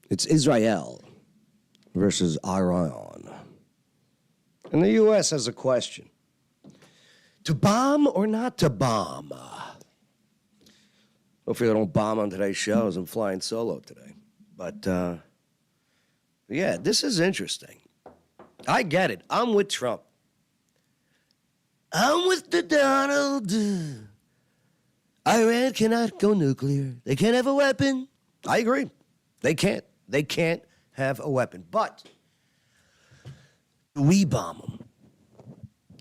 It's Israel versus Iran. And the U.S. has a question. To bomb or not to bomb? Hopefully I don't bomb on today's show as I'm flying solo today. But, yeah, this is interesting. I get it. I'm with Trump. I'm with the Donald. Iran cannot go nuclear. They can't have a weapon. I agree. They can't. They can't have a weapon. But we bomb them.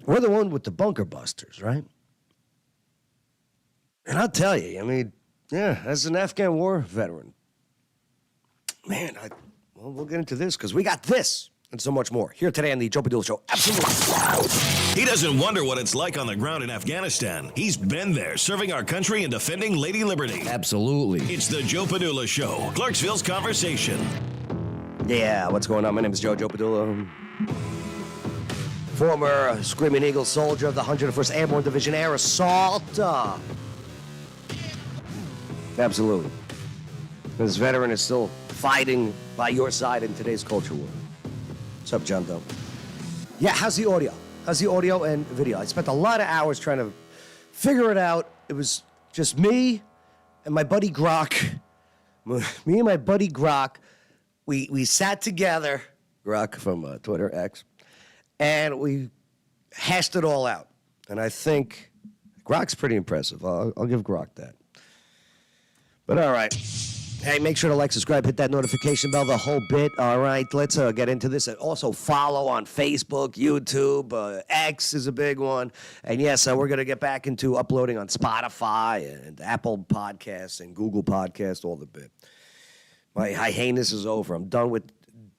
We're the one with the bunker busters, right? And I'll tell you, I mean, yeah, as an Afghan war veteran, man, we'll get into this because we got this and so much more here today on the Joe Padula Show. Absolutely. He doesn't wonder what it's like on the ground in Afghanistan. He's been there, serving our country and defending Lady Liberty. Absolutely. It's the Joe Padula Show, Clarksville's conversation. Yeah, what's going on? My name is Joe Padula. Former Screaming Eagle soldier of the 101st Airborne Division Air Assault. Absolutely. This veteran is still fighting by your side in today's culture war. What's up, John Doe? Yeah, how's the audio? How's the audio and video? I spent a lot of hours trying to figure it out. It was just me and my buddy Grok. Me and my buddy Grok. We sat together, Grok from Twitter X, and we hashed it all out. And I think Grok's pretty impressive. I'll give Grok that. But all right. Hey, make sure to like, subscribe, hit that notification bell, the whole bit. All right, let's get into this. And also follow on Facebook, YouTube. X is a big one. And yes, we're going to get back into uploading on Spotify and Apple Podcasts and Google Podcasts, all the bit. My highness is over. I'm done with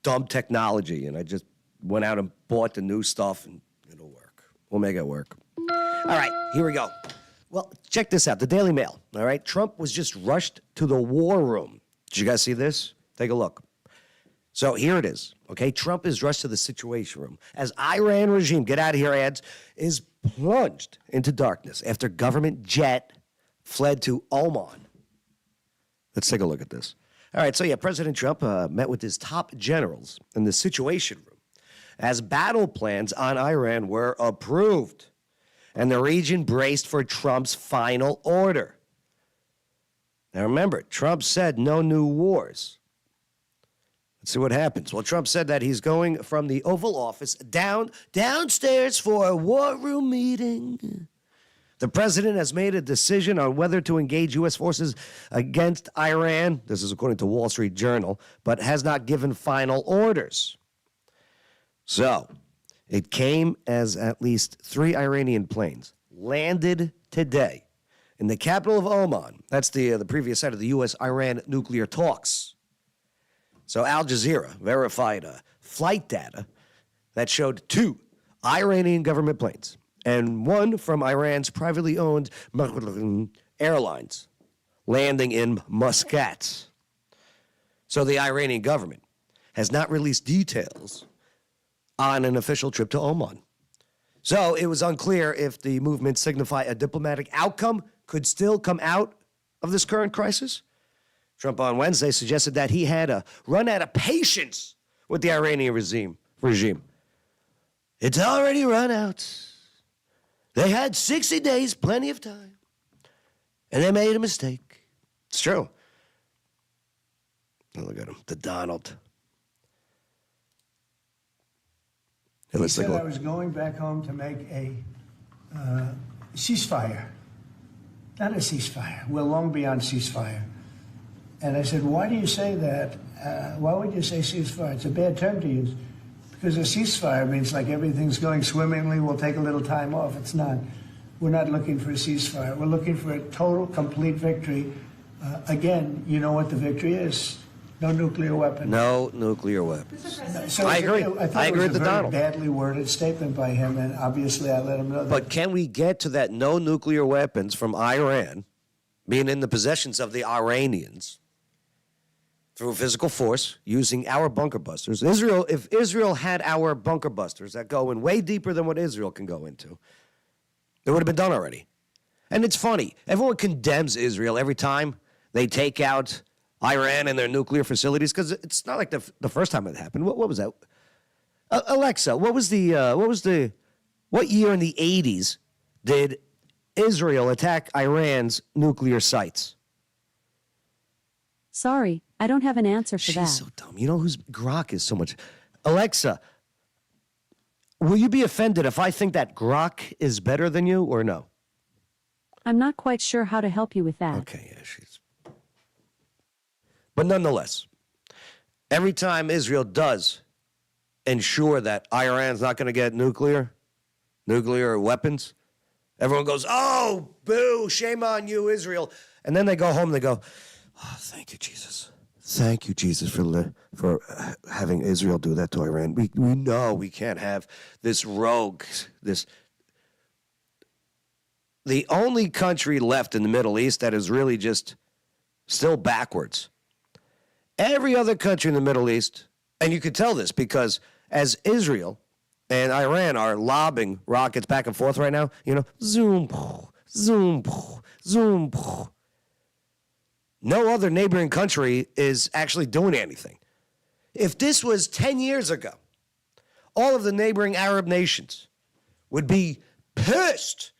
dumb technology, and I just went out and bought the new stuff, and it'll work. We'll make it work. All right, here we go. Well, check this out. The Daily Mail, all right? Trump was just rushed to the war room. Did you guys see this? Take a look. So here it is, okay? Trump is rushed to the Situation Room as Iran regime, get out of here, ads, is plunged into darkness after government jet fled to Oman. Let's take a look at this. All right, so yeah, President Trump met with his top generals in the Situation Room as battle plans on Iran were approved. And the region braced for Trump's final order. Now remember, Trump said no new wars. Let's see what happens. Well, Trump said that he's going from the Oval Office downstairs for a war room meeting. The president has made a decision on whether to engage U.S. forces against Iran. This is according to Wall Street Journal, but has not given final orders. So it came as at least 3 Iranian planes landed today in the capital of Oman. That's the previous site of the U.S.-Iran nuclear talks. So Al Jazeera verified flight data that showed 2 Iranian government planes and 1 from Iran's privately owned Airlines landing in Muscat. So the Iranian government has not released details on an official trip to Oman. So it was unclear if the movement signified a diplomatic outcome could still come out of this current crisis. Trump on Wednesday suggested that he had run out of patience with the Iranian regime. It's already run out. They had 60 days, plenty of time, and they made a mistake. It's true. Oh, look at him, the Donald. He said I was going back home to make a ceasefire. Not a ceasefire. We're long beyond ceasefire. And I said, why do you say that? Why would you say ceasefire? It's a bad term to use. Because a ceasefire means like everything's going swimmingly, we'll take a little time off. It's not. We're not looking for a ceasefire. We're looking for a total, complete victory. Again, you know what the victory is. No nuclear weapon. No nuclear weapons. So I agree. I agree with the Donald. Badly worded statement by him, and obviously I let him know that. But can we get to that no nuclear weapons from Iran being in the possessions of the Iranians through physical force using our bunker busters? If Israel had our bunker busters that go in way deeper than what Israel can go into, it would have been done already. And it's funny. Everyone condemns Israel every time they take out Iran and their nuclear facilities? Because it's not like the first time it happened. What was that? Alexa, what year in the 80s did Israel attack Iran's nuclear sites? Sorry, I don't have an answer for that. She's so dumb. You know whose Grok is so much? Alexa, will you be offended if I think that Grok is better than you or no? I'm not quite sure how to help you with that. Okay, yeah, she's. But nonetheless, every time Israel does ensure that Iran's not going to get nuclear weapons, everyone goes, "Oh, boo, shame on you, Israel." And then they go home and they go, "Oh, thank you, Jesus. Thank you, Jesus, for having Israel do that to Iran. We know we can't have this rogue, the only country left in the Middle East that is really just still backwards. Every other country in the Middle East, and you could tell this because as Israel and Iran are lobbing rockets back and forth right now, zoom, zoom, zoom. No other neighboring country is actually doing anything. If this was 10 years ago, all of the neighboring Arab nations would be pissed.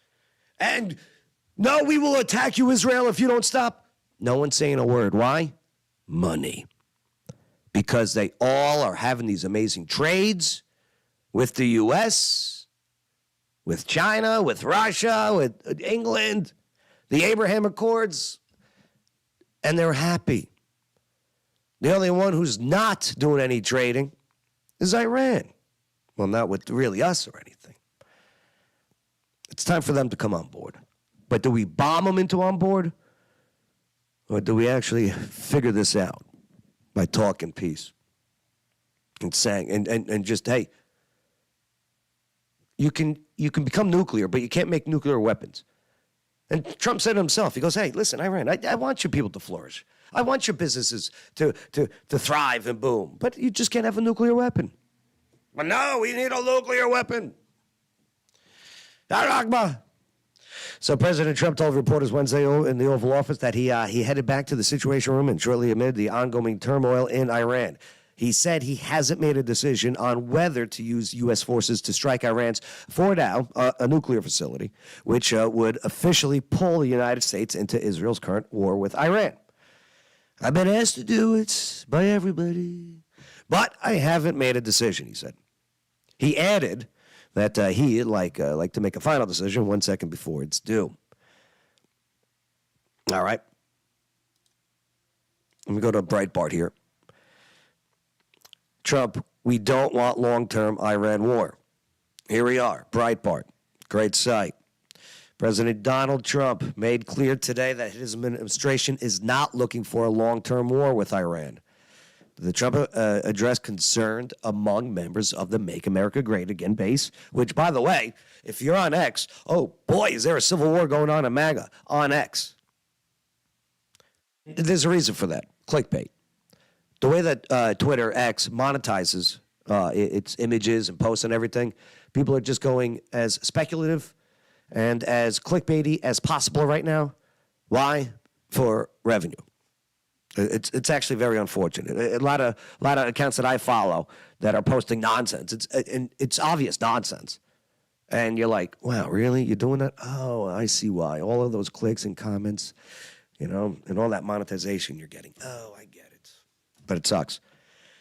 And no, we will attack you, Israel, if you don't stop. No one's saying a word. Why? Money. Because they all are having these amazing trades with the U.S., with China, with Russia, with England, the Abraham Accords, and they're happy. The only one who's not doing any trading is Iran. Well, not with really us or anything. It's time for them to come on board. But do we bomb them into on board? Or do we actually figure this out by talking peace and saying, and just, hey, you can become nuclear, but you can't make nuclear weapons. And Trump said himself, he goes, hey, listen, Iran, I want your people to flourish. I want your businesses to thrive and boom. But you just can't have a nuclear weapon. But no, we need a nuclear weapon. So President Trump told reporters Wednesday in the Oval Office that he headed back to the Situation Room and shortly amid the ongoing turmoil in Iran. He said he hasn't made a decision on whether to use U.S. forces to strike Iran's Fordow, a nuclear facility, which would officially pull the United States into Israel's current war with Iran. I've been asked to do it by everybody, but I haven't made a decision, he said. He added that he'd like to make a final decision 1 second before it's due. All right. Let me go to Breitbart here. Trump, we don't want long-term Iran war. Here we are, Breitbart, great site. President Donald Trump made clear today that his administration is not looking for a long-term war with Iran. The Trump address concerned among members of the Make America Great Again base, which, by the way, if you're on X, oh boy, is there a civil war going on in MAGA on X. There's a reason for that, clickbait. The way that Twitter X monetizes its images and posts and everything, people are just going as speculative and as clickbaity as possible right now. Why? For revenue. It's actually very unfortunate. A lot of accounts that I follow that are posting nonsense. It's obvious nonsense. And you're like, wow, really? You're doing that? Oh, I see why. All of those clicks and comments, and all that monetization you're getting. Oh, I get it. But it sucks.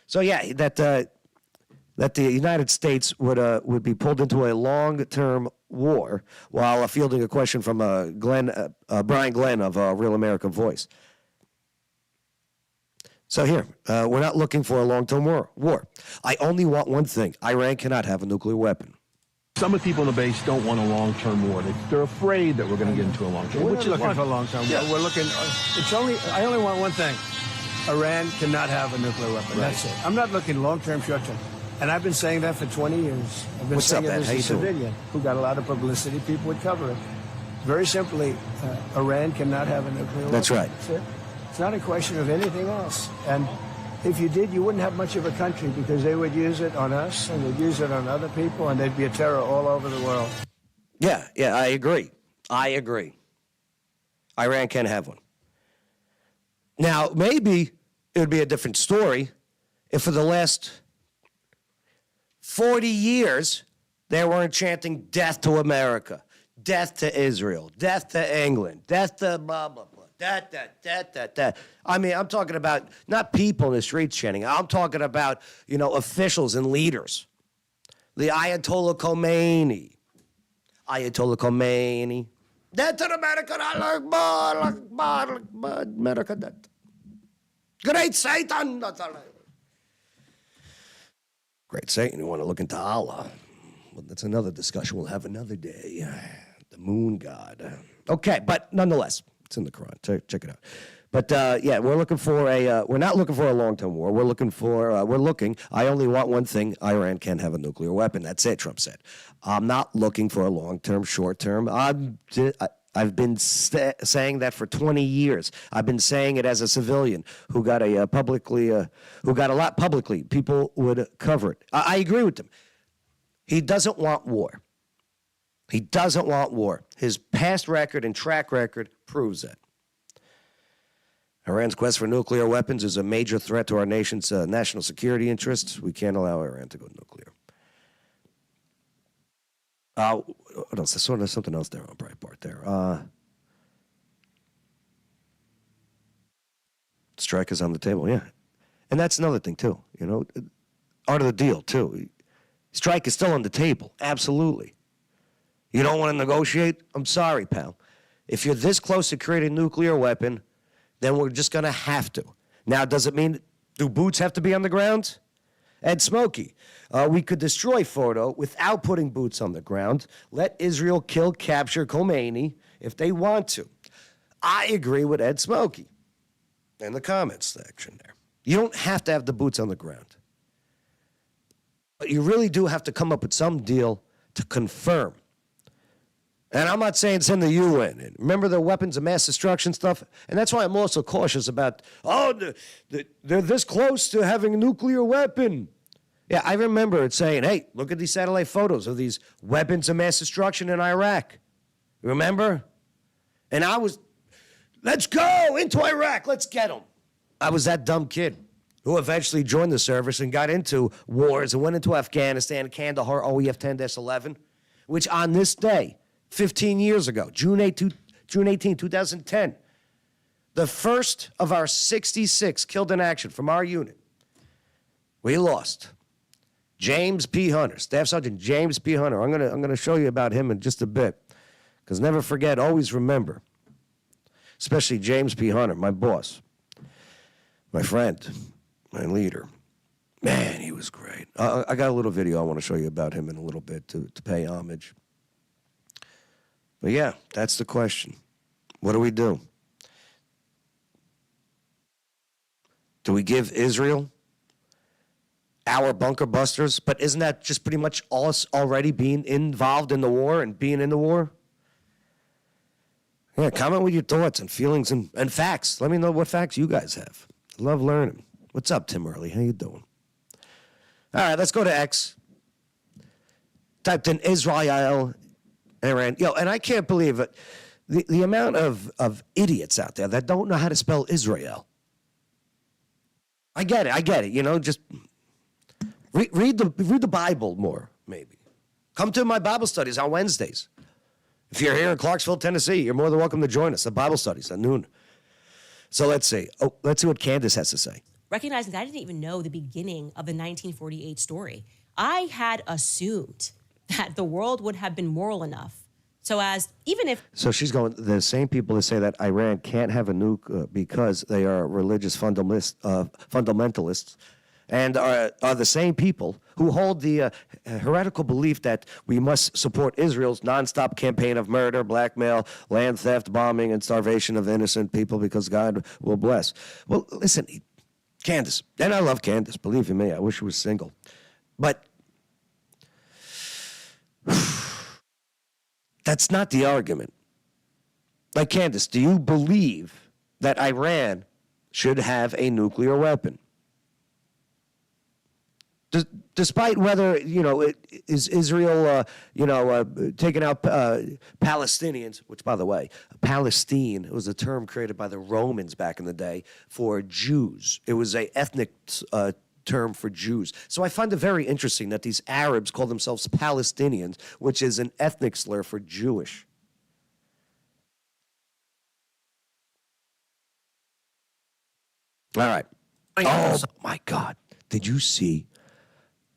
So yeah, that the United States would be pulled into a long-term war while fielding a question from Brian Glenn of Real American Voice. So here, we're not looking for a long-term war. I only want one thing. Iran cannot have a nuclear weapon. Some of the people in the base don't want a long-term war. They're afraid that we're going to get into a long-term war. We're not looking for a long-term war. We're looking. I only want one thing. Iran cannot have a nuclear weapon. Right. That's it. I'm not looking long-term, short-term. And I've been saying that for 20 years. I've been saying it as a civilian who got a lot of publicity. People would cover it. Very simply, Iran cannot have a nuclear weapon. That's right. That's it. It's not a question of anything else. And if you did, you wouldn't have much of a country because they would use it on us and they'd use it on other people and there'd be a terror all over the world. Yeah, I agree. Iran can't have one. Now, maybe it would be a different story if for the last 40 years they weren't chanting death to America, death to Israel, death to England, death to blah, blah, blah, that. I mean, I'm talking about not people in the streets chanting. I'm talking about, officials and leaders. The Ayatollah Khomeini. Death to America, America, death. Great Satan. Great Satan, you want to look into Allah. Well, that's another discussion we'll have another day. The moon god. Okay, but nonetheless, it's in the Quran. Check it out. But we're looking for we're not looking for a long-term war. I only want one thing. Iran can't have a nuclear weapon. That's it, Trump said. I'm not looking for a long-term, short-term. I've been saying that for 20 years. I've been saying it as a civilian who got a lot publicly. People would cover it. I agree with them. He doesn't want war. He doesn't want war. His past record and track record proves that. Iran's quest for nuclear weapons is a major threat to our nation's national security interests. We can't allow Iran to go nuclear. What else? I saw there's something else there on Breitbart there. Strike is on the table, yeah. And that's another thing, too. Art of the deal, too. Strike is still on the table, absolutely. You don't want to negotiate? I'm sorry, pal. If you're this close to creating a nuclear weapon, then we're just going to have to. Now, does it mean, do boots have to be on the ground? Ed Smokey, we could destroy Fordo without putting boots on the ground. Let Israel capture Khomeini if they want to. I agree with Ed Smokey in the comments section there. You don't have to have the boots on the ground. But you really do have to come up with some deal to confirm. And I'm not saying send the UN in. Remember the weapons of mass destruction stuff? And that's why I'm also cautious about, they're this close to having a nuclear weapon. Yeah, I remember it saying, hey, look at these satellite photos of these weapons of mass destruction in Iraq. Remember? And I was, let's go into Iraq, let's get them. I was that dumb kid who eventually joined the service and got into wars and went into Afghanistan, Kandahar, OEF 10-11, which on this day, 15 years ago, June 18, 2010, the first of our 66 killed in action from our unit, we lost. James P. Hunter, Staff Sergeant James P. Hunter. I'm gonna show you about him in just a bit, because never forget, always remember, especially James P. Hunter, my boss, my friend, my leader. Man, he was great. I got a little video I want to show you about him in a little bit to pay homage. But yeah, that's the question. What do we do? Do we give Israel our bunker busters? But isn't that just pretty much us already being involved in the war and being in the war? Yeah, comment with your thoughts and feelings and facts. Let me know what facts you guys have. Love learning. What's up, Tim Early? How you doing? All right, let's go to X. Typed in Israel, Iran. And I can't believe it. The amount of idiots out there that don't know how to spell Israel. I get it. Just read the Bible more, maybe. Come to my Bible studies on Wednesdays. If you're here in Clarksville, Tennessee, you're more than welcome to join us. The Bible studies at noon. So let's see. Let's see what Candace has to say. Recognizing that I didn't even know the beginning of the 1948 story. I had assumed that the world would have been moral enough. So she's going, the same people that say that Iran can't have a nuke because they are religious fundamentalists and are the same people who hold the heretical belief that we must support Israel's nonstop campaign of murder, blackmail, land theft, bombing, and starvation of innocent people because God will bless. Well, listen, Candace, and I love Candace, believe you me, I wish she was single. But that's not the argument. Like, Candace, do you believe that Iran should have a nuclear weapon? Despite whether, is Israel, taking out Palestinians, which, by the way, Palestine was a term created by the Romans back in the day for Jews. It was a ethnic term for Jews. So I find it very interesting that these Arabs call themselves Palestinians, which is an ethnic slur for Jewish. All right. Oh, my God. Did you see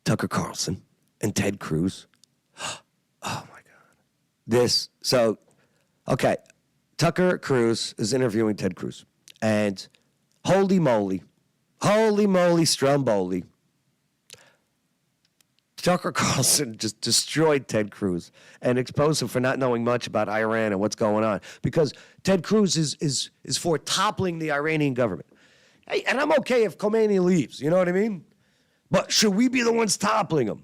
Tucker Carlson and Ted Cruz? Oh, my God. Okay. Tucker Cruz is interviewing Ted Cruz. And holy moly, Stromboli, Tucker Carlson just destroyed Ted Cruz and exposed him for not knowing much about Iran and what's going on. Because Ted Cruz is for toppling the Iranian government. Hey, and I'm okay if Khomeini leaves, you know what I mean? But should we be the ones toppling him?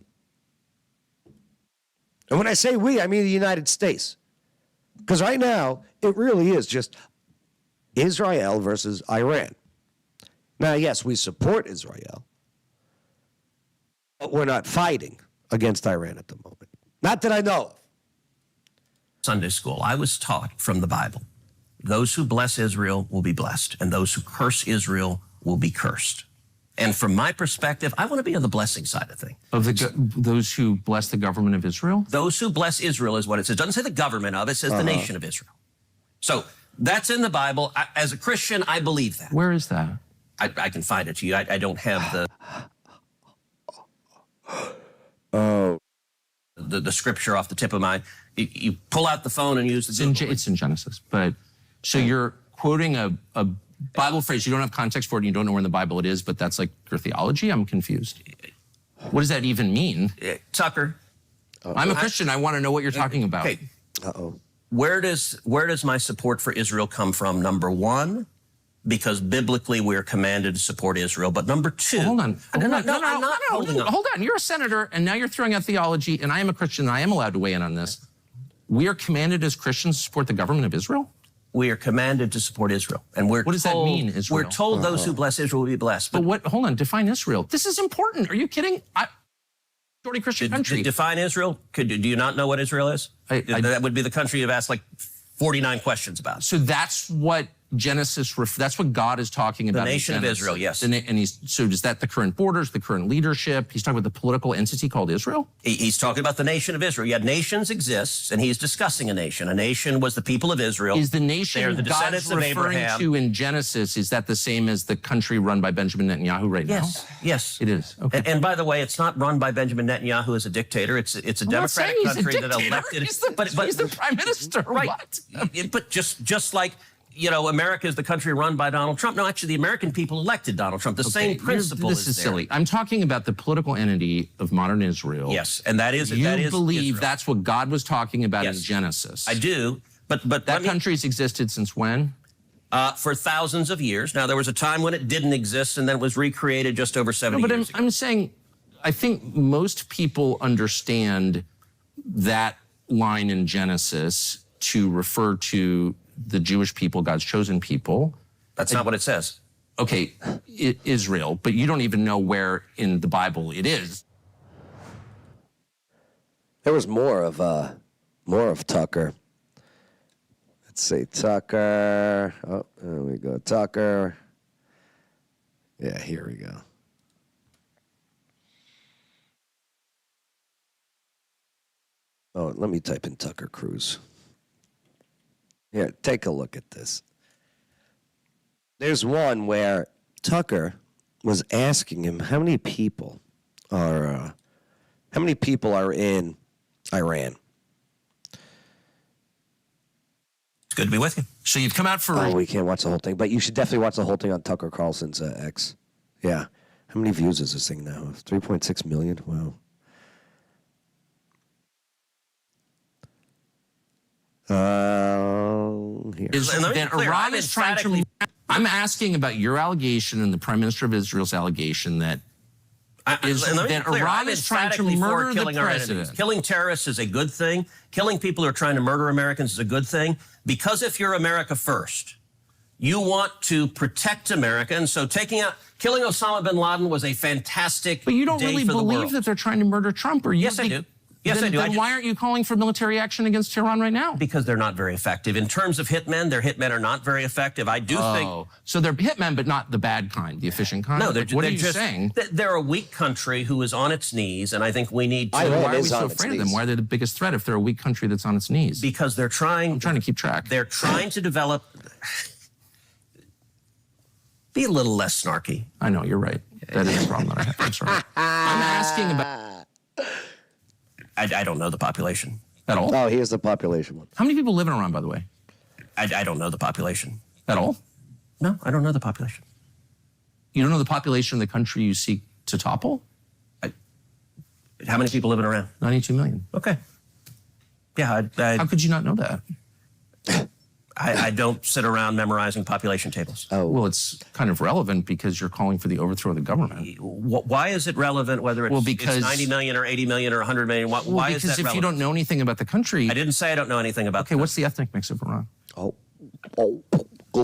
And when I say we, I mean the United States. Because right now, it really is just Israel versus Iran. Now, yes, we support Israel, but we're not fighting against Iran at the moment. Not that I know of. Sunday school, I was taught from the Bible, those who bless Israel will be blessed, and those who curse Israel will be cursed. And from my perspective, I want to be on the blessing side of things. Of those who bless the government of Israel? Those who bless Israel is what it says. It doesn't say the government of, it says the nation of Israel. So that's in the Bible. As a Christian, I believe that. Where is that? I can find it to you. I don't have the scripture off the tip of my. You pull out the phone and use the. It's in Genesis, but so you're quoting a Bible phrase. You don't have context for it. And you don't know where in the Bible it is, but that's like your theology. I'm confused. What does that even mean, Tucker? I'm a Christian. I want to know what you're talking about. Okay. Where does my support for Israel come from? Number one, because biblically we're commanded to support Israel. But number two, hold on. I'm not holding on. Hold on. You're a senator, and now you're throwing out theology, and I am a Christian, and I am allowed to weigh in on this. We are commanded as Christians to support the government of Israel? We are commanded to support Israel. And what does that mean, Israel? We're told those who bless Israel will be blessed. But hold on, define Israel. This is important. Are you kidding? Majority Christian country. Define Israel? Do you not know what Israel is? That would be the country you've asked like 49 questions about. So that's what Genesis, that's what God is talking about. The nation of Israel, yes. So is that the current borders, the current leadership? He's talking about the political entity called Israel? He's talking about the nation of Israel. Yet nations exist, and he's discussing a nation. A nation was the people of Israel. Is the nation God is referring to in Genesis, is that the same as the country run by Benjamin Netanyahu right now? Yes. It is. Okay. And by the way, it's not run by Benjamin Netanyahu as a dictator. It's a democratic country that elected. He's the prime minister. Right. What? But just like, America is the country run by Donald Trump. No, actually, the American people elected Donald Trump. The same principle is there. This is silly. I'm talking about the political entity of modern Israel. Yes, and that is You believe Israel. That's what God was talking about in Genesis. I do, but that country's existed since when? For thousands of years. Now, there was a time when it didn't exist, and then it was recreated just over 70 years ago. I'm saying, I think most people understand that line in Genesis to refer to the Jewish people, God's chosen people. That's not what it says. Okay, Israel, but you don't even know where in the Bible it is. There was more of Tucker. Let's see, Tucker. Oh, there we go, Tucker. Yeah, here we go. Oh, let me type in Tucker Cruz. Here, take a look at this. There's one where Tucker was asking him how many people are in Iran. It's good to be with you. So you've come out for. Oh, we can't watch the whole thing, but you should definitely watch the whole thing on Tucker Carlson's X. Yeah, how many views is this thing now? 3.6 million. Wow. Here. Iran is trying to. I'm asking about your allegation and the Prime Minister of Israel's allegation that Iran is trying to murder the president. Killing terrorists is a good thing. Killing people who are trying to murder Americans is a good thing. Because if you're America first, You want to protect America, and so killing Osama bin Laden was a fantastic But you don't day really for the believe world. that they're trying to murder Trump, or you Yes, I do. Yes, I do. Then why aren't you calling for military action against Tehran right now? Because they're not very effective. In terms of hitmen, their hitmen are not very effective. I do think... So they're hitmen, but not the bad kind, the efficient kind? No, What are you just saying? They're a weak country who is on its knees, and I think we need to... Iran Why are we is so on its afraid of them? knees. Why are they the biggest threat if they're a weak country that's on its knees? Because they're trying... I'm trying to keep track. They're trying to develop... Be a little less snarky. I know, you're right. That is a problem that I have. I'm sorry. I'm asking about... I don't know the population. At all? Oh, here's the population one. How many people live in Iran, by the way? I don't know the population. At all? No, I don't know the population. You don't know the population of the country you seek to topple? How many people live in Iran? 92 million. Okay. Yeah, How could you not know that? I don't sit around memorizing population tables. Oh. Well, it's kind of relevant because you're calling for the overthrow of the government. Why is it relevant whether it's, because, it's 90 million or 80 million or 100 million? Why is that because if relevant? you don't know anything about the country... I didn't say I don't know anything about Okay, what's the ethnic mix of Iran?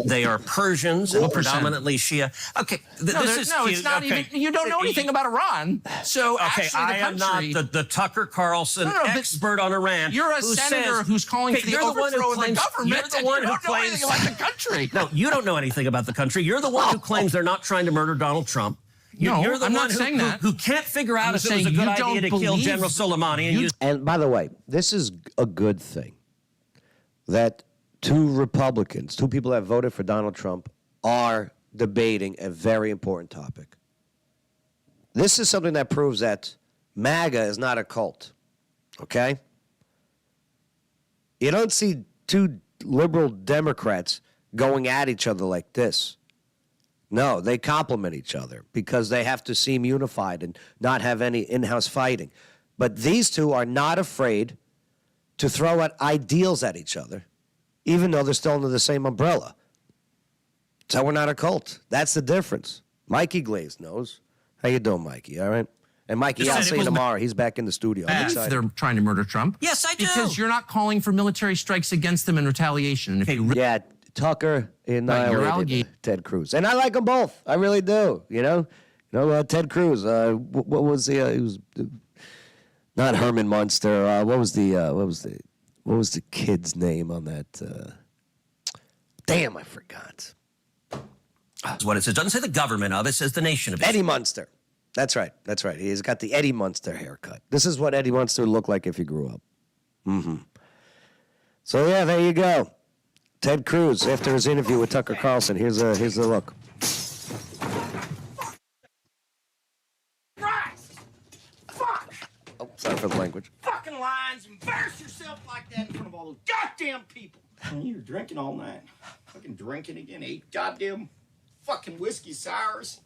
They are Persians and predominantly Shia. Okay, this is cute. It's not Okay. even... You don't know anything about Iran. So Okay, actually, I the am country... not the Tucker Carlson No, but expert on Iran. You're a who senator says, who's calling okay, for the you're one who overthrow of the claims- government. You're the one and who you don't know claims anything about the country. No, you don't know anything about the country. You're the one who claims they're not trying to murder Donald Trump. No, You're the I'm one not saying that. who can't figure out I'm if it was a saying good you don't idea to kill believe- General Soleimani. And use And by the way, this is a good thing that two Republicans, two people that voted for Donald Trump, are debating a very important topic. This is something that proves that MAGA is not a cult, okay? You don't see two liberal Democrats going at each other like this. No, they complement each other because they have to seem unified and not have any in-house fighting. But these two are not afraid to throw out ideals at each other, even though they're still under the same umbrella. So we're not a cult. That's the difference. Mikey Glaze knows. How you doing, Mikey? All right? And Mikey, Just I'll said see it you was tomorrow. He's back in the studio. I'm If excited. they're trying to murder Trump. Yes, I do. Because you're not calling for military strikes against them in retaliation. And if you Yeah, Tucker annihilated alligator. Ted Cruz. And I like them both. I really do. You know, Ted Cruz. What was the? He was not Herman Munster. What was the kid's name on that? Damn, I forgot. That's what it says. It doesn't say the government of it. It says the nation of it. Eddie Munster. That's right. That's right. He's got the Eddie Munster haircut. This is what Eddie Munster looked like if he grew up. So yeah, there you go. Ted Cruz after his interview with Tucker Carlson. Here's the look. Christ! Fuck! Oh, sorry for the language. Fucking lines, embarrass yourself like that in front of all those goddamn people. And you were drinking all night. Fucking drinking again, 8 goddamn fucking whiskey sours.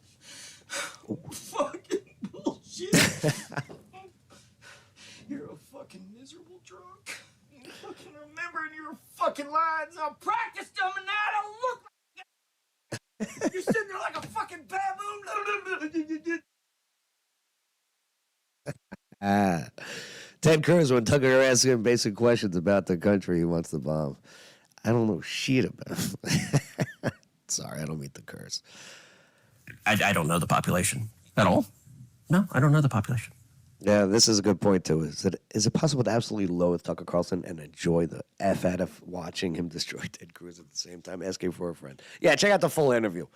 Fucking bullshit. You're a fucking miserable drunk. You fucking remembering your fucking lines. I practiced them and now I don't look like you're sitting there like a fucking baboon. Ted Cruz, when Tucker asked him basic questions about the country he wants to bomb, I don't know shit about him. Sorry, I don't mean to curse. I don't know the population. at all. No, I don't know the population. Yeah, this is a good point, too. Is it possible to absolutely loathe Tucker Carlson and enjoy the F out of watching him destroy Ted Cruz at the same time, asking for a friend? Yeah, check out the full interview.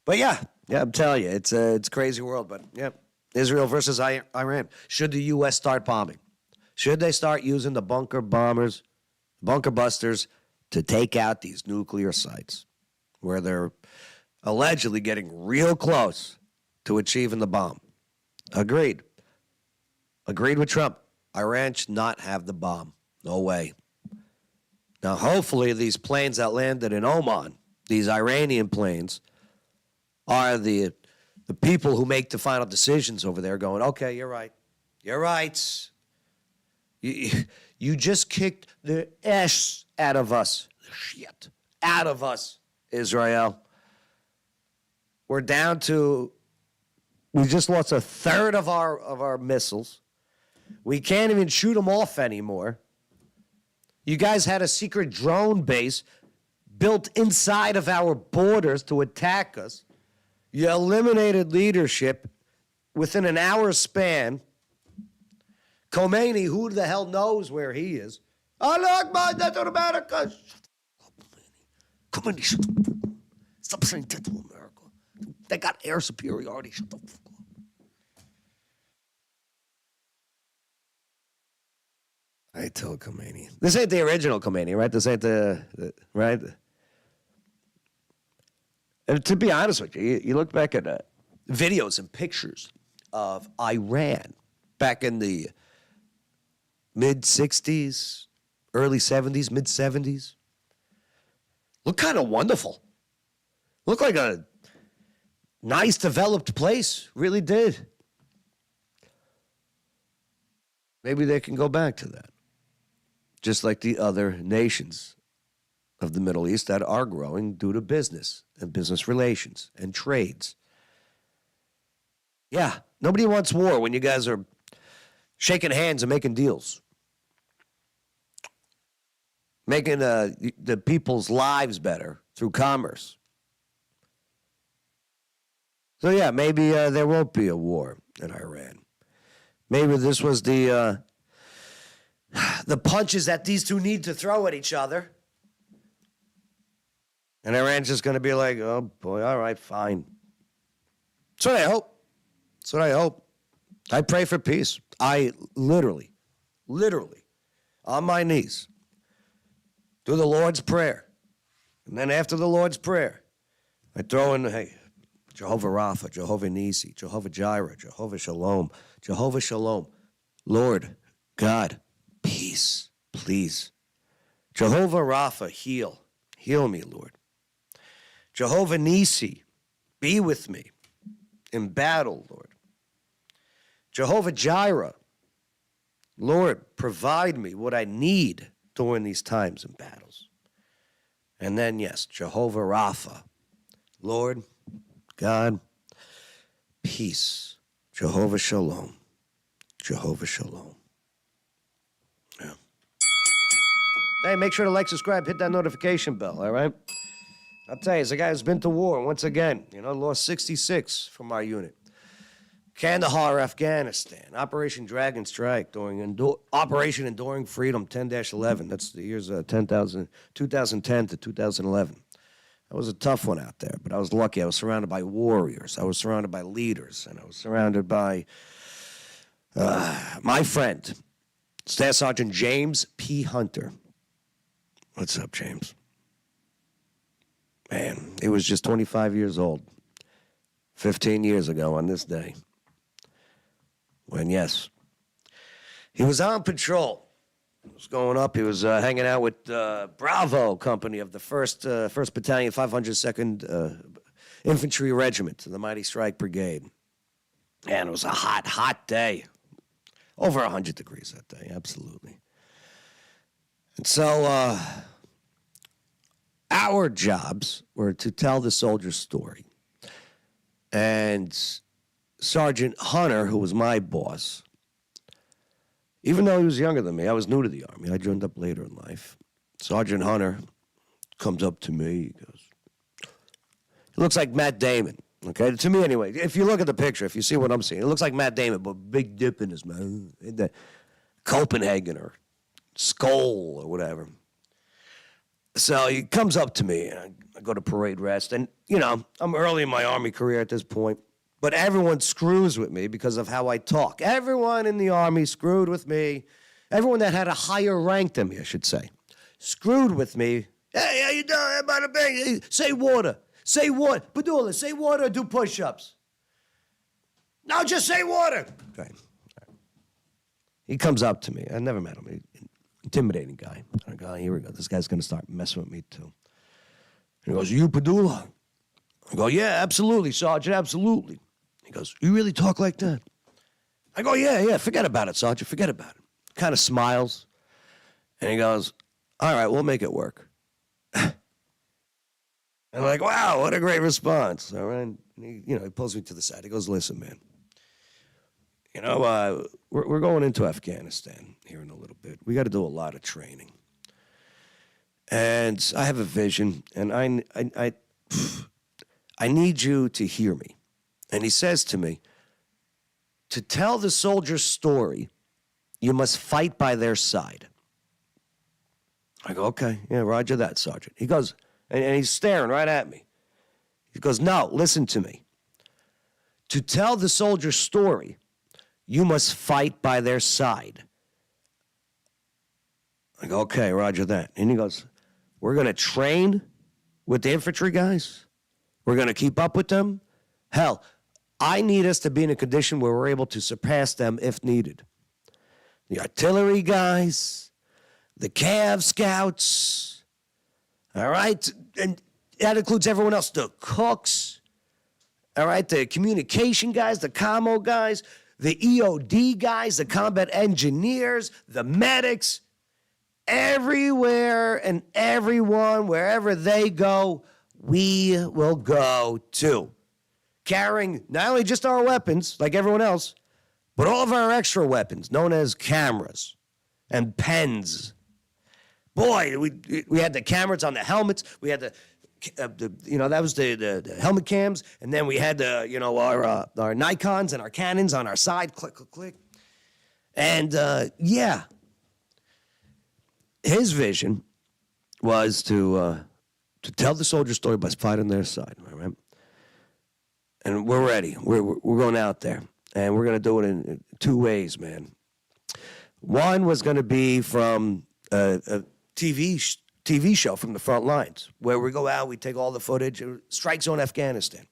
But yeah, I'm telling you, it's a crazy world. But yeah, Israel versus Iran. Should the U.S. start bombing? Should they start using the bunker bombers, bunker busters, to take out these nuclear sites where they're allegedly getting real close to achieving the bomb? Agreed. Agreed with Trump. Iran should not have the bomb. No way. Now, hopefully, these planes that landed in Oman, these Iranian planes, are the people who make the final decisions over there going, okay, you're right. You're right. You just kicked the ass out of us. The shit out of us, Israel. We're down to, we just lost a third of our missiles. We can't even shoot them off anymore. You guys had a secret drone base built inside of our borders to attack us. You eliminated leadership within an hour span. Khomeini, who the hell knows where he is? Allah Akbar, death to America. Khomeini, shut the fuck up. Stop saying death to America. They got air superiority. Shut the fuck up. I tell Khomeini. This ain't the original Khomeini, right? This ain't the right? And to be honest with you, you look back at videos and pictures of Iran back in the mid-'60s, early '70s, mid-'70s. Look kind of wonderful. Looked like a nice, developed place. Really did. Maybe they can go back to that. Just like the other nations of the Middle East that are growing due to business and business relations and trades. Yeah, nobody wants war when you guys are shaking hands and making deals. Making the people's lives better through commerce. So yeah, maybe there won't be a war in Iran. Maybe this was the punches that these two need to throw at each other. And Iran's just going to be like, oh boy, all right, fine. That's what I hope. That's what I hope. I pray for peace. I literally, on my knees, do the Lord's Prayer. And then after the Lord's Prayer, I throw in, hey, Jehovah Rapha, Jehovah Nisi, Jehovah Jireh, Jehovah Shalom, Jehovah Shalom. Lord, God, peace, please. Jehovah Rapha, heal. Heal me, Lord. Jehovah Nisi, be with me in battle, Lord. Jehovah Jireh, Lord, provide me what I need during these times and battles. And then, yes, Jehovah Rapha, Lord, God, peace. Jehovah Shalom. Jehovah Shalom. Yeah. Hey, make sure to like, subscribe, hit that notification bell, all right? I'll tell you, it's a guy who's been to war once again. Lost 66 from our unit. Kandahar, Afghanistan. Operation Dragon Strike during Operation Enduring Freedom 10-11. That's the years 2010 to 2011. That was a tough one out there, but I was lucky. I was surrounded by warriors. I was surrounded by leaders, and I was surrounded by my friend, Staff Sergeant James P. Hunter. What's up, James? Man, he was just 25 years old, 15 years ago on this day. When, yes, he was on patrol. He was going up. He was hanging out with Bravo Company of the 1st Battalion, 502nd Infantry Regiment, the Mighty Strike Brigade. And it was a hot, hot day. Over 100 degrees that day, absolutely. And so our jobs were to tell the soldier's story. And Sergeant Hunter, who was my boss, even though he was younger than me, I was new to the Army. I joined up later in life. Sergeant Hunter comes up to me. He goes, he looks like Matt Damon, okay? To me, anyway. If you look at the picture, if you see what I'm seeing, it looks like Matt Damon, but big dip in his mouth. In the Copenhagen or Skull or whatever. So he comes up to me, and I go to parade rest. And, I'm early in my Army career at this point. But everyone screws with me because of how I talk. Everyone in the Army screwed with me. Everyone that had a higher rank than me, I should say, screwed with me. Hey, how you doing? Hey, bada bing. Hey, say water. Say water. Padula, say water or do push-ups. No, just say water. Okay. He comes up to me. I never met him. Intimidating guy. I go, here we go. This guy's going to start messing with me, too. And he goes, you Padula? I go, yeah, absolutely, Sergeant, absolutely. He goes, you really talk like that? I go, yeah, forget about it, Sergeant, forget about it. Kind of smiles. And he goes, all right, we'll make it work. I'm like, wow, what a great response. All right. And he pulls me to the side. He goes, listen, man. We're going into Afghanistan here in a little bit. We got to do a lot of training. And I have a vision, and I need you to hear me. And he says to me, to tell the soldier's story, you must fight by their side. I go, okay, yeah, roger that, Sergeant. He goes, and he's staring right at me. He goes, no, listen to me. To tell the soldier's story, you must fight by their side. I go, okay, roger that. And he goes, we're going to train with the infantry guys. We're going to keep up with them. Hell, I need us to be in a condition where we're able to surpass them if needed. The artillery guys, the Cav scouts, all right? And that includes everyone else, the cooks, all right? The communication guys, the commo guys, the EOD guys, the combat engineers, the medics. Everywhere and everyone, wherever they go, we will go too. Carrying not only just our weapons, like everyone else, but all of our extra weapons, known as cameras and pens. Boy, we had the cameras on the helmets. We had the that was the helmet cams, and then we had the our Nikons and our Canons on our side. Click, click, click, and yeah. His vision was to tell the soldier story by fighting their side, all right? And we're ready. We're going out there, and we're going to do it in two ways, man. One was going to be from a TV show from the front lines, where we go out, we take all the footage, Strike Zone Afghanistan.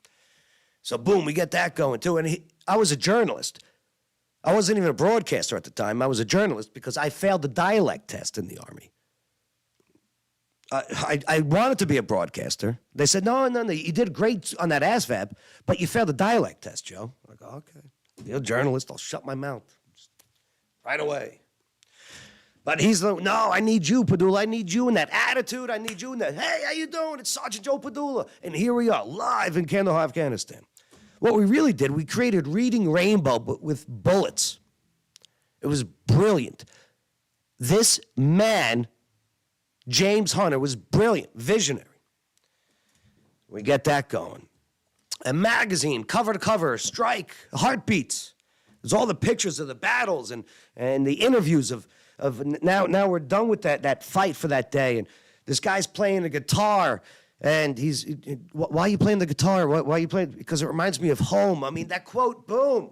So boom, we get that going too. And I was a journalist. I wasn't even a broadcaster at the time. I was a journalist because I failed the dialect test in the Army. I wanted to be a broadcaster. They said, no, you did great on that ASVAB, but you failed the dialect test, Joe. I go, okay. You're a journalist. I'll shut my mouth right away. But he's like, no, I need you, Padula. I need you in that attitude. I need you in that, hey, how you doing? It's Sergeant Joe Padula. And here we are, live in Kandahar, Afghanistan. What we really did, we created Reading Rainbow, but with bullets. It was brilliant. This man, James Hunter, was brilliant, visionary. We get that going. A magazine, cover to cover, Strike, Heartbeats. There's all the pictures of the battles and the interviews of now we're done with that fight for that day. And this guy's playing the guitar. And why are you playing the guitar? Why are you playing? Because it reminds me of home. I mean, that quote, boom.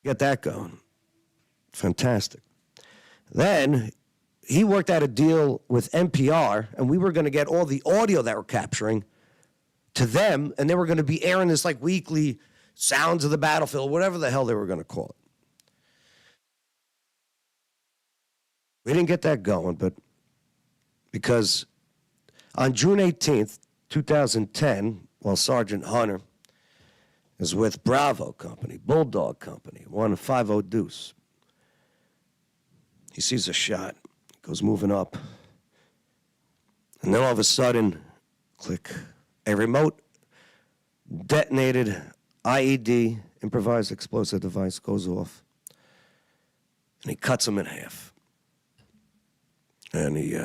Get that going. Fantastic. Then he worked out a deal with NPR, and we were going to get all the audio that we're capturing to them, and they were going to be airing this like weekly sounds of the battlefield, whatever the hell they were going to call it. We didn't get that going, but because on June 18th, 2010, while Sergeant Hunter is with Bravo Company, Bulldog Company, 150 Deuce, he sees a shot, goes moving up, and then all of a sudden, click, a remote detonated IED, improvised explosive device, goes off, and he cuts him in half. And he's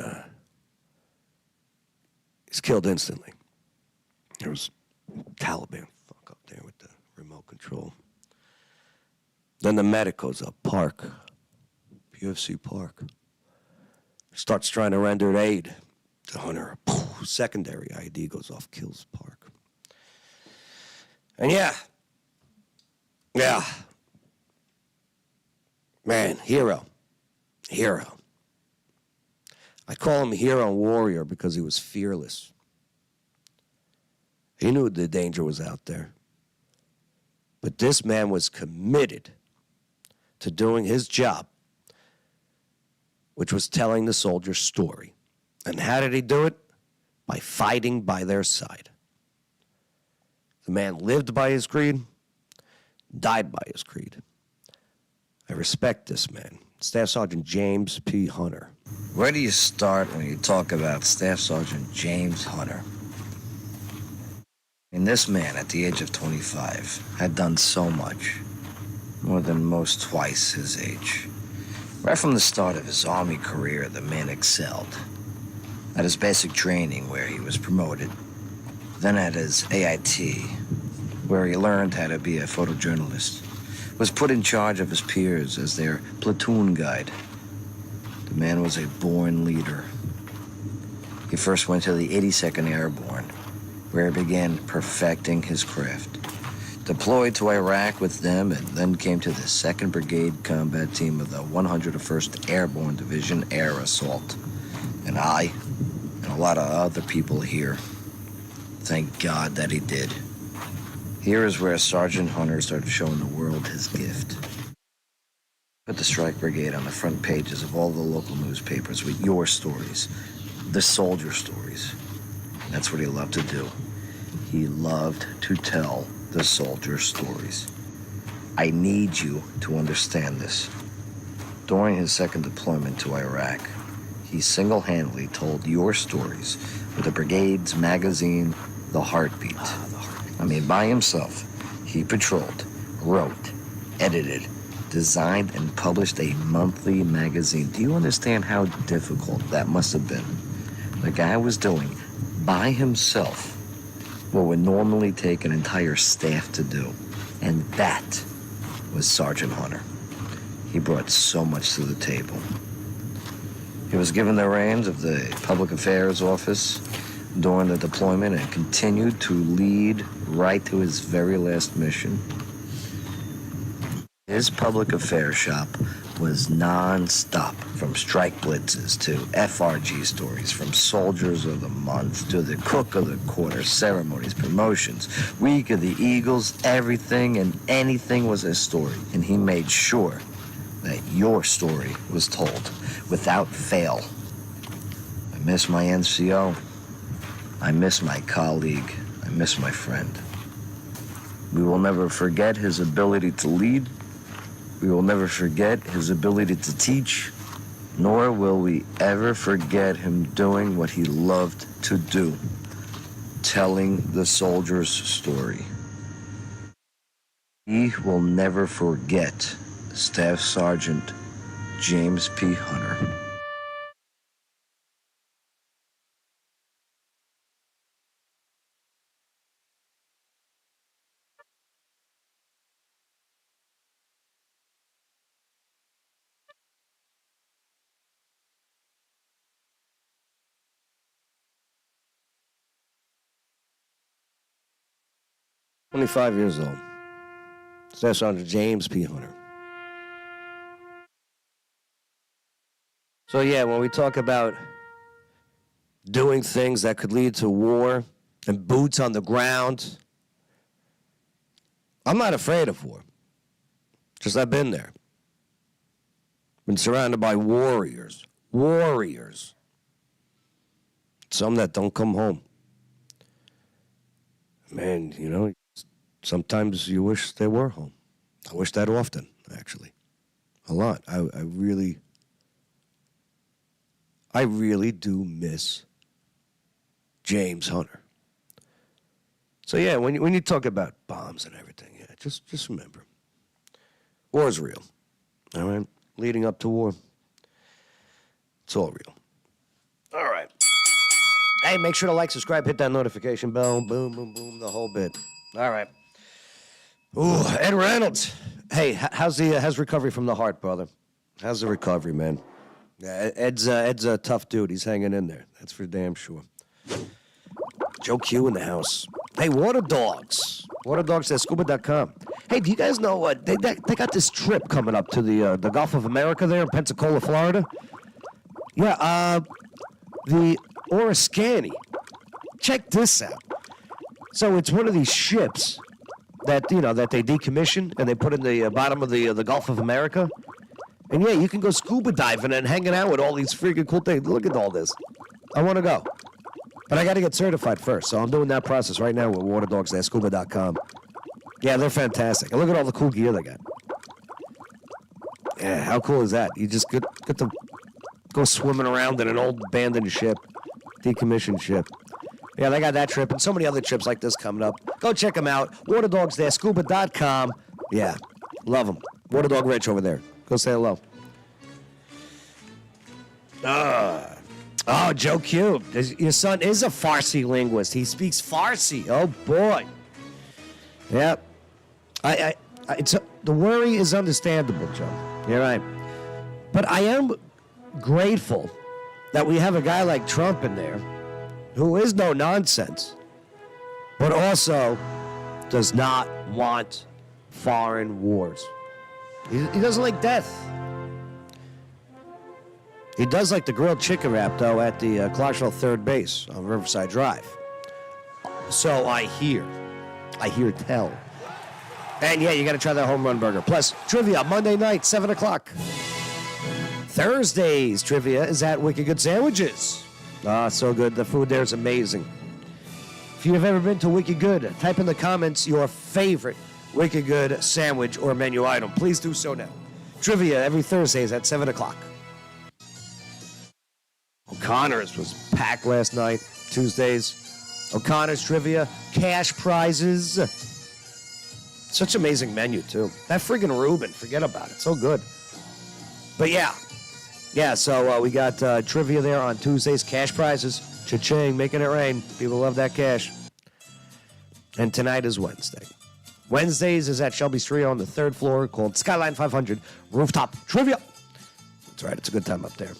killed instantly. There was Taliban fuck up there with the remote control. Then the medic goes up, Park, UFC Park. Starts trying to render aid to Hunter. Secondary ID goes off, kills Park. And yeah. Man, hero. I call him hero and warrior because he was fearless. He knew the danger was out there. But this man was committed to doing his job, which was telling the soldier's story. And how did he do it? By fighting by their side. The man lived by his creed, died by his creed. I respect this man, Staff Sergeant James P. Hunter. Where do you start when you talk about Staff Sergeant James Hunter? And this man, at the age of 25, had done so much, more than most twice his age. Right from the start of his Army career, the man excelled. At his basic training, where he was promoted. Then at his AIT, where he learned how to be a photojournalist. Was put in charge of his peers as their platoon guide. The man was a born leader. He first went to the 82nd Airborne, where he began perfecting his craft. Deployed to Iraq with them, and then came to the 2nd Brigade combat team of the 101st Airborne Division Air Assault. And I, and a lot of other people here, thank God that he did. Here is where Sergeant Hunter started showing the world his gift. Put the Strike Brigade on the front pages of all the local newspapers with your stories, the soldier stories. That's what he loved to do. He loved to tell the soldier stories. I need you to understand this. During his second deployment to Iraq, he single-handedly told your stories with the brigade's magazine, The Heartbeat. I mean, by himself, he patrolled, wrote, edited, designed, and published a monthly magazine. Do you understand how difficult that must have been? The guy was doing, by himself, what would normally take an entire staff to do. And that was Sergeant Hunter. He brought so much to the table. He was given the reins of the Public Affairs Office during the deployment and continued to lead right to his very last mission. His public affairs shop was non-stop, from strike blitzes to FRG stories, from Soldiers of the Month to the Cook of the Quarter, ceremonies, promotions, Week of the Eagles. Everything and anything was a story, and he made sure that your story was told without fail. I miss my NCO. I miss my colleague. I miss my friend. We will never forget his ability to lead. We will never forget his ability to teach, nor will we ever forget him doing what he loved to do, telling the soldier's story. We will never forget Staff Sergeant James P. Hunter. "25 years old. Staff Sergeant James P. Hunter." So yeah, when we talk about doing things that could lead to war and boots on the ground, I'm not afraid of war. Just I've been there. Been surrounded by warriors. Warriors. Some that don't come home. Man, you know, sometimes you wish they were home. I wish that often, actually. A lot. I really do miss James Hunter. So yeah, when you talk about bombs and everything, yeah, just remember, war is real. All right, leading up to war, it's all real. All right. Hey, make sure to like, subscribe, hit that notification bell, boom, boom, boom, the whole bit. All right. Ooh, Ed Reynolds. Hey, how's recovery from the heart, brother? How's the recovery, man? Yeah, Ed's a tough dude. He's hanging in there. That's for damn sure. Joe Q in the house. Hey, Water Dogs. WaterDogs@scuba.com. Hey, do you guys know they got this trip coming up to the Gulf of America there in Pensacola, Florida? Yeah, the Oriskany. Check this out. So it's one of these ships that they decommission and they put in the bottom of the Gulf of America. And yeah, you can go scuba diving and hanging out with all these freaking cool things. Look at all this. I want to go. But I got to get certified first. So I'm doing that process right now with waterdogs.scuba.com. Yeah, they're fantastic. And look at all the cool gear they got. Yeah, how cool is that? You just get to go swimming around in an old abandoned ship, decommissioned ship. Yeah, they got that trip and so many other trips like this coming up. Go check them out. Waterdogs.scuba.com. Yeah, love them. Waterdog Rich over there. Go say hello. Oh, Joe Q. Your son is a Farsi linguist. He speaks Farsi. Oh, boy. Yep. The worry is understandable, Joe. You're right. But I am grateful that we have a guy like Trump in there who is no nonsense, but also does not want foreign wars. He doesn't like death. He does like the grilled chicken wrap, though, at the Clarksville third base on Riverside Drive. So I hear tell. And yeah, you got to try that home run burger. Plus, trivia Monday night, 7 o'clock. Thursday's trivia is at Wicked Good Sandwiches. Ah, so good. The food there is amazing. If you've ever been to Wicked Good, type in the comments your favorite Wicked Good sandwich or menu item. Please do so now. Trivia every Thursday is at 7 o'clock. O'Connor's was packed last night, Tuesdays. O'Connor's trivia, cash prizes. Such amazing menu, too. That friggin' Reuben, forget about it. So good. But yeah, so we got trivia there on Tuesdays, cash prizes. Cha-ching, making it rain. People love that cash. And tonight is Wednesday. Wednesdays is at Shelby Street on the third floor called Skyline 500 Rooftop Trivia. That's right, it's a good time up there.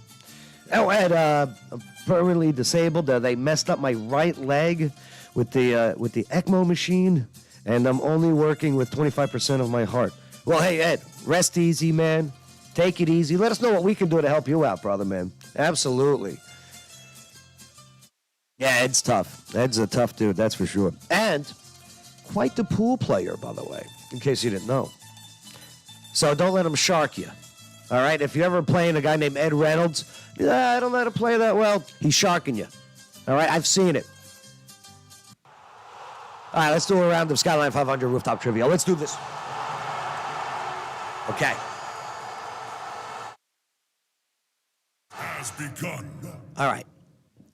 Oh, and I'm permanently disabled. They messed up my right leg with the ECMO machine, and I'm only working with 25% of my heart. Well, hey, Ed, rest easy, man. Take it easy. Let us know what we can do to help you out, brother, man. Absolutely. Yeah, Ed's tough. Ed's a tough dude, that's for sure. And quite the pool player, by the way, in case you didn't know. So don't let him shark you. All right? If you're ever playing a guy named Ed Reynolds, I don't know how to play that well, he's sharking you. All right? I've seen it. All right, let's do a round of Skyline 500 Rooftop Trivia. Let's do this. Okay. Has begun. All right.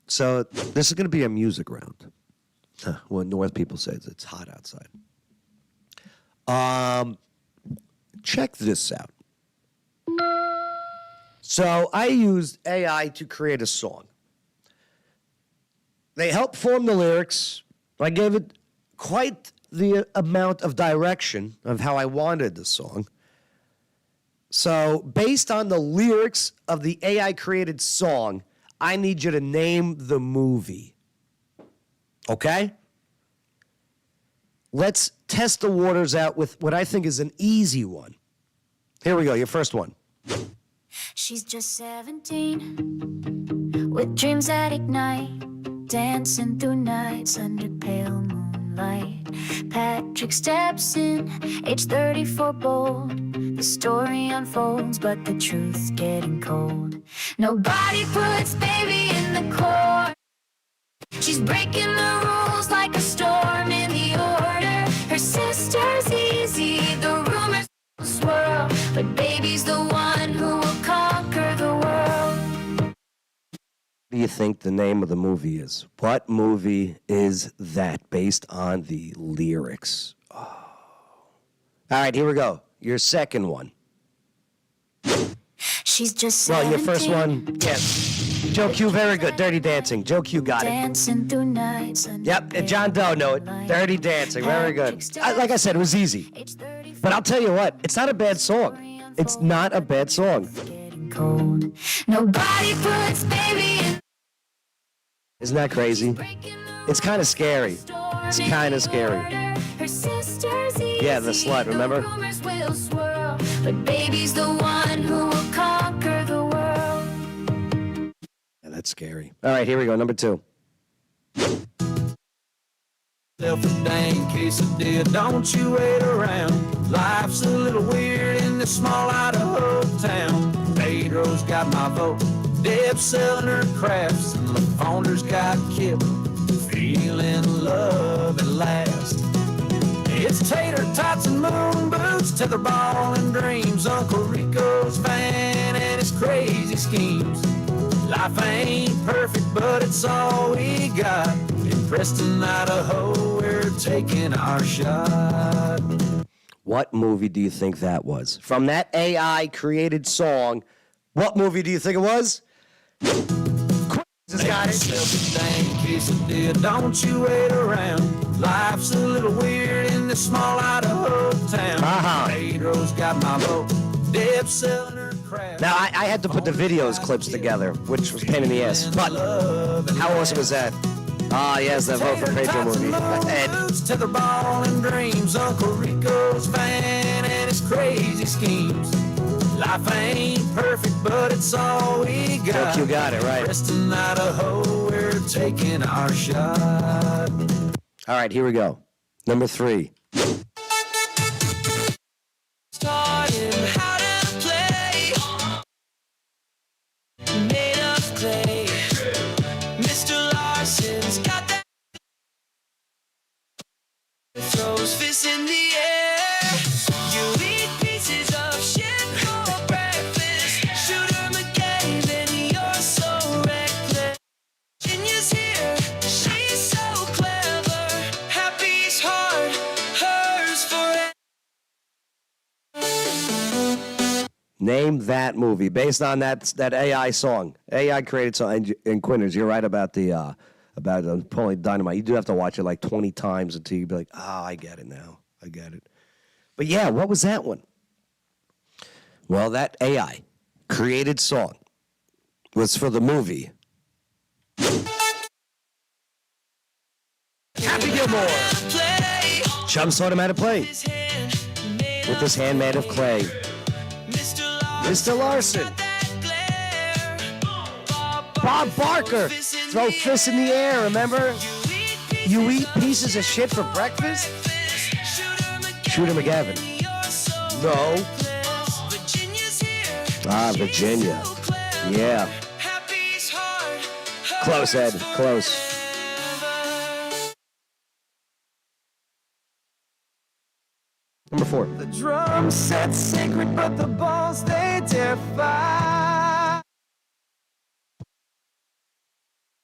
So this is going to be a music round. Well, North people say it's hot outside. Check this out. So I used AI to create a song. They helped form the lyrics. I gave it quite the amount of direction of how I wanted the song. So based on the lyrics of the AI-created song, I need you to name the movie. Okay? Let's test the waters out with what I think is an easy one. Here we go, your first one. She's just 17, with dreams that ignite, dancing through nights under pale moonlight. Patrick steps in, age 34 bold. The story unfolds, but the truth's getting cold. Nobody puts baby in the court. She's breaking the rules like a storm in the order. Her sister's easy, the rumors swirl, but baby's the one who will conquer the world. What do you think the name of the movie is? What movie is that based on the lyrics? Oh. All right, here we go. Your second one. She's just 17. Well, your first one, yes. Joe Q, very good. Dirty Dancing. Joe Q got it. Dancing through nights. Yep, and John Doe know it. Dirty Dancing, very good. Like I said, it was easy. But I'll tell you what, it's not a bad song. It's not a bad song. Nobody puts baby in. Isn't that crazy? It's kind of scary. It's kind of scary. Yeah, the slut, remember? But baby's the one who will conquer the world. Yeah, that's scary. All right, here we go. Number two. Self a dang quesadilla, don't you wait around. Life's a little weird in this small Idaho town. Pedro's got my vote, Deb's selling her crafts, and LaFonder's got Kip feeling love at last. It's tater tots and moon boots, tetherball and dreams, Uncle Rico's van and his crazy schemes. Life ain't perfect, but it's all we got. In Preston, Idaho, we're taking our shot. What movie do you think that was? From that AI-created song, what movie do you think it was? Just got it. Quesadilla, don't you wait around. Life's a little weird in this small Idaho town. Pedro's got my vote. Deb selling her crap. Now, I had to put the videos clips together, which was a pain in the ass. But how awesome was that? Ah, yes, that vote for Pedro movie. Ed. Tetherball and dreams. Uncle Rico's fan and his crazy schemes. Life ain't perfect, but it's all we got. You got it, right. Preston, Idaho, we're taking our shot. All right, here we go. Number 3. Taught him how to play. Made of clay. Mr. Larson's got that. Throws fists in the air. You eat pieces of shit for breakfast. Shoot 'em again, then you're so reckless. Virginia's here, she's so clever. Happy's heart, hers forever. Name that movie based on that AI song. AI created song. And Quinters, you're right about the about Napoleon Dynamite. You do have to watch it like 20 times until you be like, oh, I get it now. I get it. But yeah, what was that one? Well, that AI created song was for the movie Happy Gilmore. Chum taught him how to play with his hand made of clay. Mr. Larson. Bob Barker. Throw fists in the air, remember? You eat pieces of shit for breakfast? Shooter McGavin. No. Ah, Virginia. Yeah. Close, Ed. Close. Number 4. The drum set's sacred, but the balls they defy.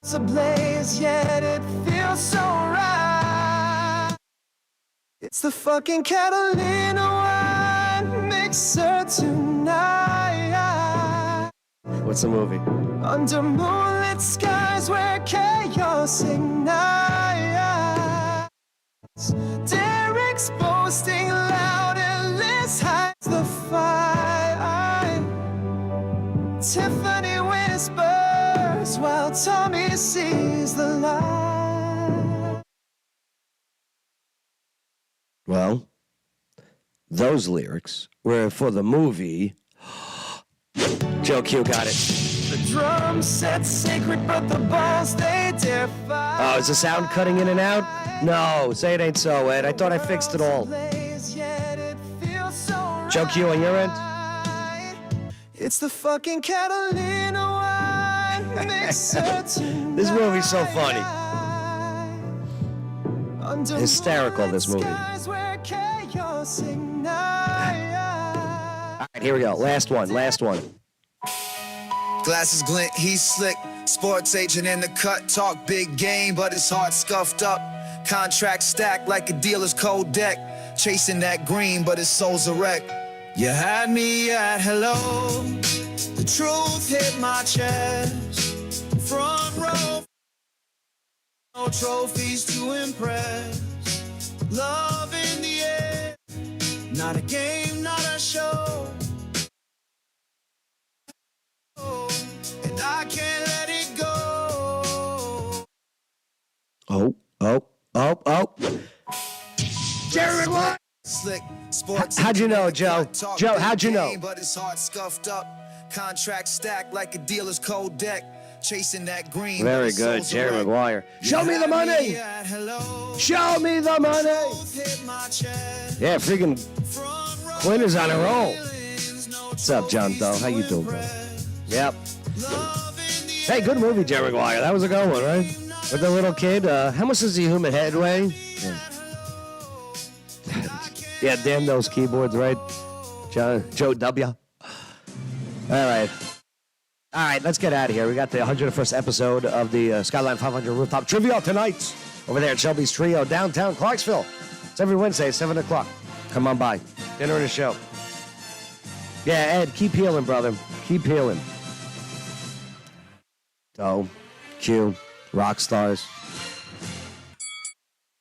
It's ablaze, yet it feels so right. It's the fucking Catalina wine mixer tonight. What's the movie? Under moonlit skies where chaos ignites. Derek's boasting loud and Liz hides the fight. Tiffany whispers while Tommy sees the light. Well, those lyrics were for the movie. Joe Q got it. The drum set's sacred, but the balls they defy. Oh, is the sound cutting in and out? No, say it ain't so, Ed. I thought I fixed it all. Joe Q on your end? It's the fucking Catalina wine mixer tonight. This movie's so funny. Hysterical, this movie. All right, here we go. Last one. Glasses glint, he's slick. Sports agent in the cut, talk big game, but his heart scuffed up. Contract stacked like a dealer's cold deck. Chasing that green, but his soul's a wreck. You had me at hello. The truth hit my chest. Front row. No trophies to impress. Love in the air. Not a game, not a show. And I can't let it go. Oh. Jerry Maguire. Slick sports. How'd you know, Joe? Joe, how'd you know? But his heart scuffed up. Contract stacked like a dealer's cold deck. Chasing that green. Very good, Jerry Maguire. Show me the money. Show me the money. Yeah, freaking Quinn is on a roll. What's up, John Doe? How you doing, bro? Yep. Hey, good movie, Jerry Maguire. That was a good one, right? With the little kid. How much does the human head weigh? Yeah, damn those keyboards, right? Joe W. All right, let's get out of here. We got the 101st episode of the Skyline 500 Rooftop Trivia tonight over there at Shelby's Trio, downtown Clarksville. It's every Wednesday at 7 o'clock. Come on by. Dinner and a show. Yeah, Ed, keep healing, brother. Keep healing. O, Q, rock stars.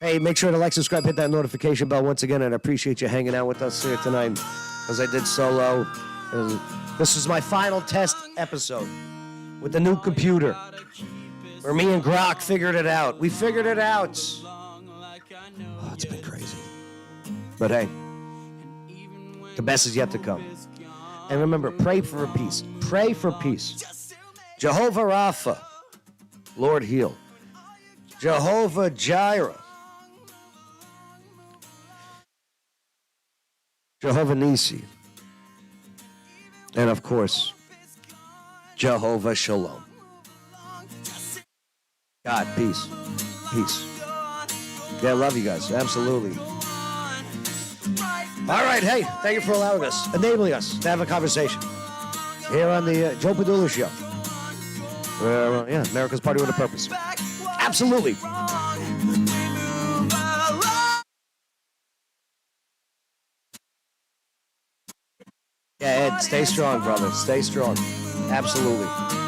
Hey, make sure to like, subscribe, hit that notification bell once again, and I appreciate you hanging out with us here tonight. As I did solo, this is my final test episode with the new computer, where me and Grok figured it out. We figured it out. Oh, it's been crazy. But hey, the best is yet to come. And remember, pray for peace. Pray for peace. Jehovah Rapha, Lord heal. Jehovah Jireh, Jehovah Nisi, and of course, Jehovah Shalom. God, peace. Peace. Yeah, I love you guys. Absolutely. All right, hey, thank you for allowing us, enabling us to have a conversation here on the Joe Padula Show. Yeah, America's Party with a Purpose. Absolutely. Yeah, Ed, stay strong, brother. Stay strong. Absolutely.